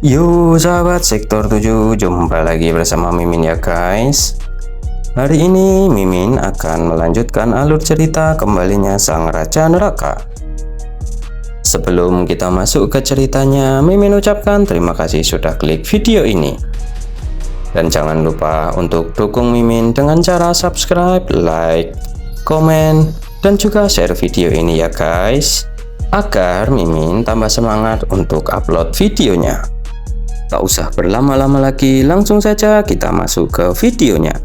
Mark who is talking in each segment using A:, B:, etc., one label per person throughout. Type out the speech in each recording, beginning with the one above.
A: Yo sahabat sektor 7, jumpa lagi bersama Mimin ya guys. Hari ini Mimin akan melanjutkan alur cerita kembalinya Sang Raja Neraka. Sebelum kita masuk ke ceritanya, Mimin ucapkan terima kasih sudah klik video ini. Dan jangan lupa untuk dukung Mimin dengan cara subscribe, like, komen, dan juga share video ini ya guys, agar Mimin tambah semangat untuk upload videonya. Tak usah berlama-lama lagi, langsung saja kita masuk ke videonya.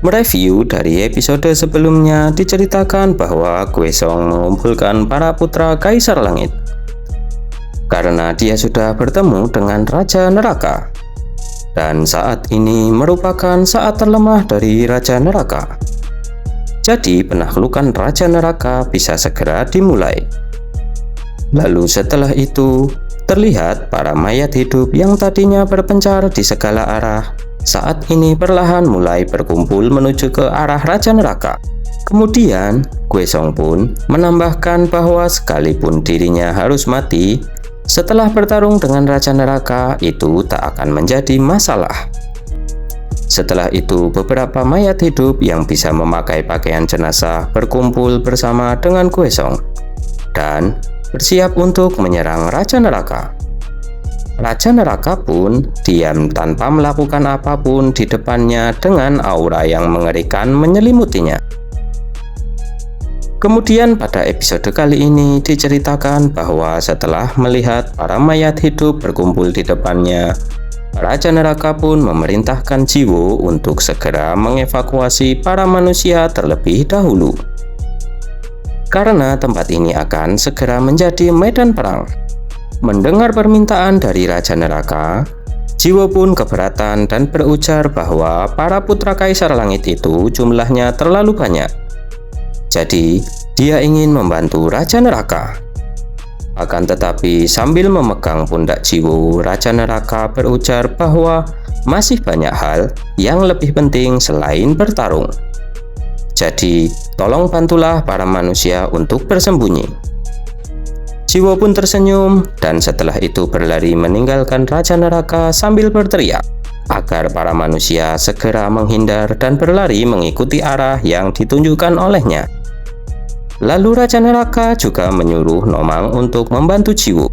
A: Mereview dari episode sebelumnya diceritakan bahwa Khuesong mengumpulkan para putra Kaisar Langit karena dia sudah bertemu dengan Raja Neraka. Dan saat ini merupakan saat terlemah dari Raja Neraka. Jadi penaklukan Raja Neraka bisa segera dimulai. Lalu setelah itu, terlihat para mayat hidup yang tadinya berpencar di segala arah saat ini perlahan mulai berkumpul menuju ke arah Raja Neraka. Kemudian, Khuesong pun menambahkan bahwa sekalipun dirinya harus mati, setelah bertarung dengan Raja Neraka itu tak akan menjadi masalah. Setelah itu, beberapa mayat hidup yang bisa memakai pakaian jenazah berkumpul bersama dengan Khuesong dan bersiap untuk menyerang Raja Neraka. Raja Neraka pun diam tanpa melakukan apapun di depannya dengan aura yang mengerikan menyelimutinya. Kemudian pada episode kali ini diceritakan bahwa setelah melihat para mayat hidup berkumpul di depannya, Raja Neraka pun memerintahkan Jiwo untuk segera mengevakuasi para manusia terlebih dahulu. Karena tempat ini akan segera menjadi medan perang. Mendengar permintaan dari Raja Neraka, Jiwo pun keberatan dan berujar bahwa para putra Kaisar Langit itu jumlahnya terlalu banyak. Jadi, dia ingin membantu Raja Neraka. Akan tetapi sambil memegang pundak Jiwo, Raja Neraka berujar bahwa masih banyak hal yang lebih penting selain bertarung. Jadi, tolong bantulah para manusia untuk bersembunyi. Jiwo pun tersenyum dan setelah itu berlari meninggalkan Raja Neraka sambil berteriak agar para manusia segera menghindar dan berlari mengikuti arah yang ditunjukkan olehnya. Lalu Raja Neraka juga menyuruh Nomang untuk membantu Jiwo.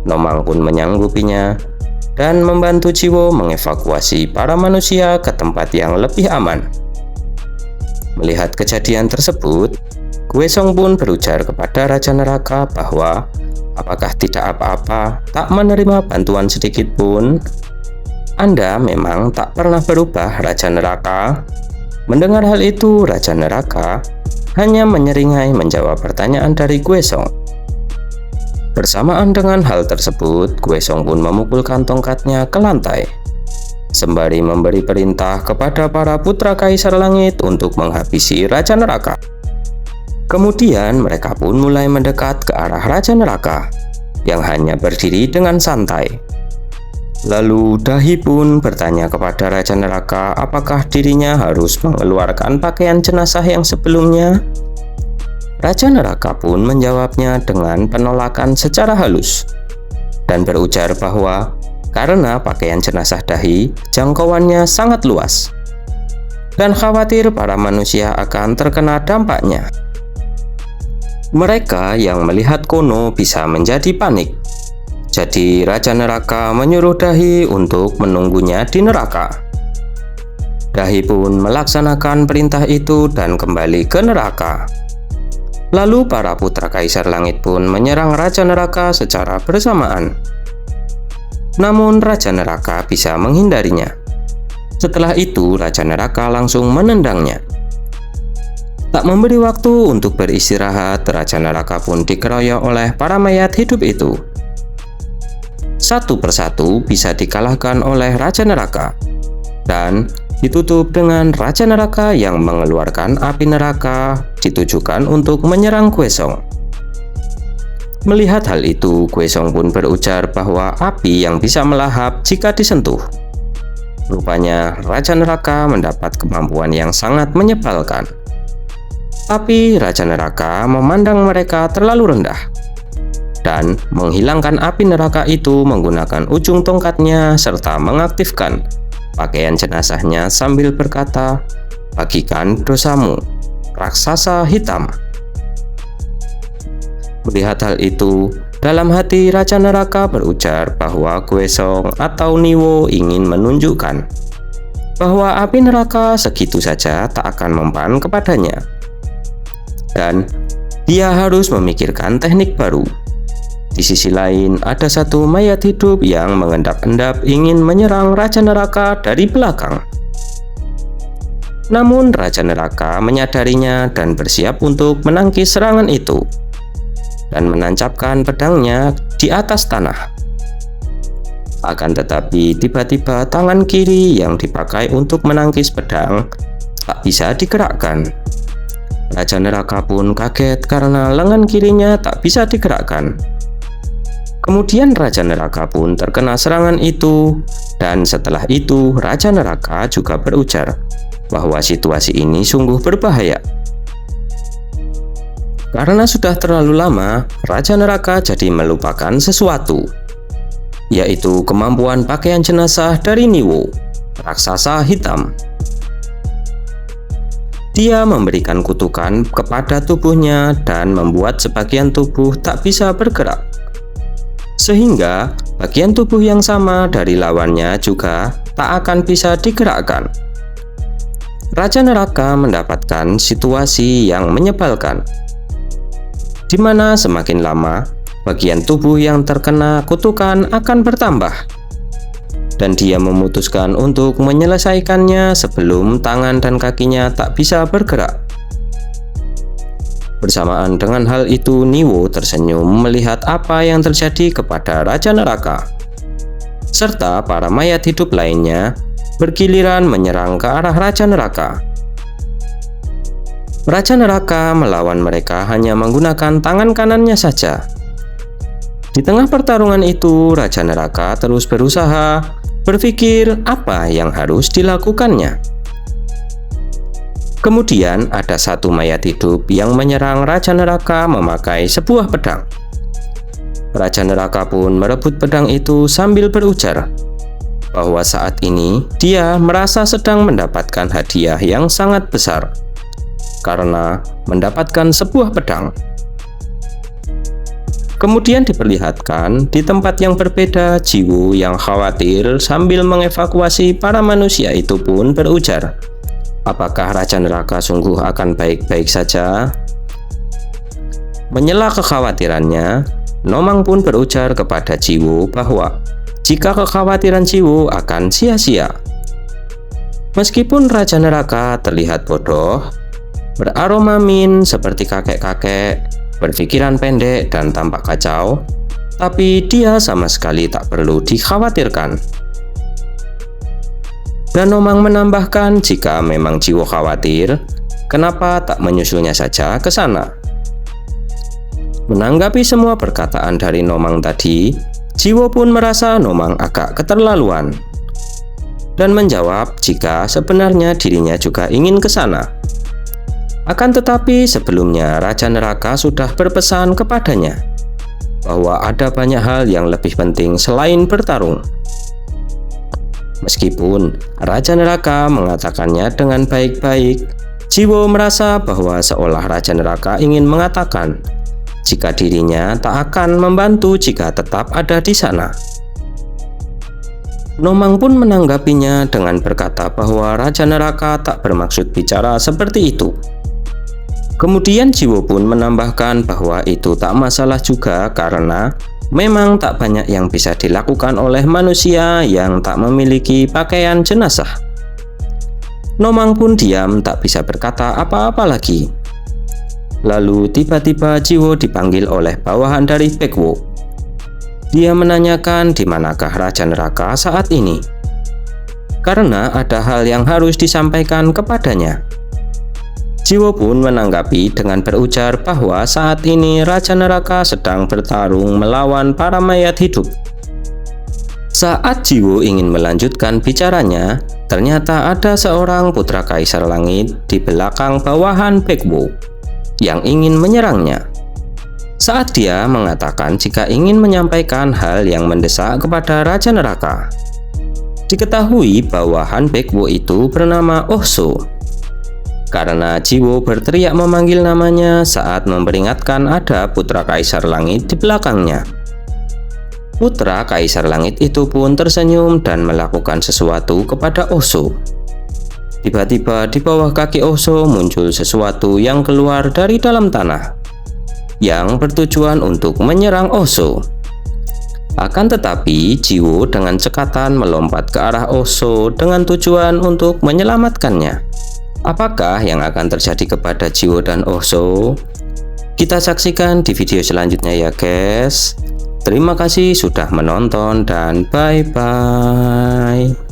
A: Nomang pun menyanggupinya dan membantu Jiwo mengevakuasi para manusia ke tempat yang lebih aman. Melihat kejadian tersebut, Khuesong pun berujar kepada Raja Neraka bahwa apakah tidak apa-apa tak menerima bantuan sedikit pun? Anda memang tak pernah berubah, Raja Neraka. Mendengar hal itu, Raja Neraka hanya menyeringai menjawab pertanyaan dari Khuesong. Bersamaan dengan hal tersebut, Khuesong pun memukulkan tongkatnya ke lantai sembari memberi perintah kepada para putra Kaisar Langit untuk menghabisi Raja Neraka. Kemudian mereka pun mulai mendekat ke arah Raja Neraka yang hanya berdiri dengan santai. Lalu Dahi pun bertanya kepada Raja Neraka apakah dirinya harus mengeluarkan pakaian jenazah yang sebelumnya. Raja Neraka pun menjawabnya dengan penolakan secara halus dan berujar bahwa karena pakaian jenazah Dahi jangkauannya sangat luas dan khawatir para manusia akan terkena dampaknya. Mereka yang melihat Kono bisa menjadi panik. Jadi Raja Neraka menyuruh Dahi untuk menunggunya di neraka. Dahi pun melaksanakan perintah itu dan kembali ke neraka. Lalu para putra Kaisar Langit pun menyerang Raja Neraka secara bersamaan. Namun Raja Neraka bisa menghindarinya. Setelah itu Raja Neraka langsung menendangnya. Tak memberi waktu untuk beristirahat, Raja Neraka pun dikeroyok oleh para mayat hidup itu. Satu persatu bisa dikalahkan oleh Raja Neraka dan ditutup dengan Raja Neraka yang mengeluarkan api neraka ditujukan untuk menyerang Khuesong. Melihat hal itu, Khuesong pun berujar bahwa api yang bisa melahap jika disentuh. Rupanya Raja Neraka mendapat kemampuan yang sangat menyebalkan. Tapi Raja Neraka memandang mereka terlalu rendah. dan menghilangkan api neraka itu menggunakan ujung tongkatnya serta mengaktifkan pakaian jenazahnya sambil berkata, "Bagikan dosamu, raksasa hitam." Melihat hal itu, dalam hati Raja Neraka berujar bahwa Kweosong atau Niwo ingin menunjukkan bahwa api neraka segitu saja tak akan mempan kepadanya, dan dia harus memikirkan teknik baru. Di sisi lain, ada satu mayat hidup yang mengendap-endap ingin menyerang Raja Neraka dari belakang. Namun Raja Neraka menyadarinya dan bersiap untuk menangkis serangan itu, dan menancapkan pedangnya di atas tanah. Akan tetapi tiba-tiba tangan kiri yang dipakai untuk menangkis pedang tak bisa digerakkan. Raja Neraka pun kaget karena lengan kirinya tak bisa digerakkan. Kemudian Raja Neraka pun terkena serangan itu, dan setelah itu Raja Neraka juga berujar bahwa situasi ini sungguh berbahaya. Karena sudah terlalu lama, Raja Neraka jadi melupakan sesuatu, yaitu kemampuan pakaian jenazah dari Niwo, raksasa hitam. Dia memberikan kutukan kepada tubuhnya dan membuat sebagian tubuh tak bisa bergerak, sehingga bagian tubuh yang sama dari lawannya juga tak akan bisa digerakkan. Raja Neraka mendapatkan situasi yang menyebalkan, di mana semakin lama bagian tubuh yang terkena kutukan akan bertambah, dan dia memutuskan untuk menyelesaikannya sebelum tangan dan kakinya tak bisa bergerak. Bersamaan dengan hal itu, Niwo tersenyum melihat apa yang terjadi kepada Raja Neraka, serta para mayat hidup lainnya bergiliran menyerang ke arah Raja Neraka. Raja Neraka melawan mereka hanya menggunakan tangan kanannya saja. Di tengah pertarungan itu, Raja Neraka terus berusaha berpikir apa yang harus dilakukannya. Kemudian ada satu mayat hidup yang menyerang Raja Neraka memakai sebuah pedang. Raja Neraka pun merebut pedang itu sambil berujar bahwa saat ini dia merasa sedang mendapatkan hadiah yang sangat besar karena mendapatkan sebuah pedang. Kemudian diperlihatkan di tempat yang berbeda, Jiwo yang khawatir sambil mengevakuasi para manusia itu pun berujar, "Apakah Raja Neraka sungguh akan baik-baik saja?" Menyela kekhawatirannya, Nomang pun berujar kepada Jiwo bahwa jika kekhawatiran Jiwo akan sia-sia. Meskipun Raja Neraka terlihat bodoh, beraroma min seperti kakek-kakek, berpikiran pendek dan tampak kacau, tapi dia sama sekali tak perlu dikhawatirkan. Dan Nomang menambahkan jika memang Jiwo khawatir, kenapa tak menyusulnya saja ke sana. Menanggapi semua perkataan dari Nomang tadi, Jiwo pun merasa Nomang agak keterlaluan, dan menjawab jika sebenarnya dirinya juga ingin ke sana. Akan tetapi sebelumnya Raja Neraka sudah berpesan kepadanya bahwa ada banyak hal yang lebih penting selain bertarung. Meskipun Raja Neraka mengatakannya dengan baik-baik, Jiwo merasa bahwa seolah Raja Neraka ingin mengatakan jika dirinya tak akan membantu jika tetap ada di sana. Nomang pun menanggapinya dengan berkata bahwa Raja Neraka tak bermaksud bicara seperti itu. Kemudian Jiwo pun menambahkan bahwa itu tak masalah juga karena memang tak banyak yang bisa dilakukan oleh manusia yang tak memiliki pakaian jenazah. Nomang pun diam tak bisa berkata apa-apa lagi. Lalu tiba-tiba Jiwo dipanggil oleh bawahan dari Baekwo. Dia menanyakan di manakah Raja Neraka saat ini, karena ada hal yang harus disampaikan kepadanya. Jiwo pun menanggapi dengan berujar bahwa saat ini Raja Neraka sedang bertarung melawan para mayat hidup. Saat Jiwo ingin melanjutkan bicaranya, ternyata ada seorang putra Kaisar Langit di belakang bawahan Baekwo yang ingin menyerangnya. saat dia mengatakan jika ingin menyampaikan hal yang mendesak kepada Raja Neraka. Diketahui bahwa Han Baek-woo itu bernama Oh So, karena Jiwo berteriak memanggil namanya saat memperingatkan ada putra Kaisar Langit di belakangnya. Putra Kaisar Langit itu pun tersenyum dan melakukan sesuatu kepada Oh So. Tiba-tiba di bawah kaki Oh So muncul sesuatu yang keluar dari dalam tanah, yang bertujuan untuk menyerang Oh So. Akan tetapi, Jiwo dengan cekatan melompat ke arah Oh So dengan tujuan untuk menyelamatkannya. Apakah yang akan terjadi kepada Jiwo dan Oh So? Kita saksikan di video selanjutnya ya guys. Terima kasih sudah menonton dan bye-bye.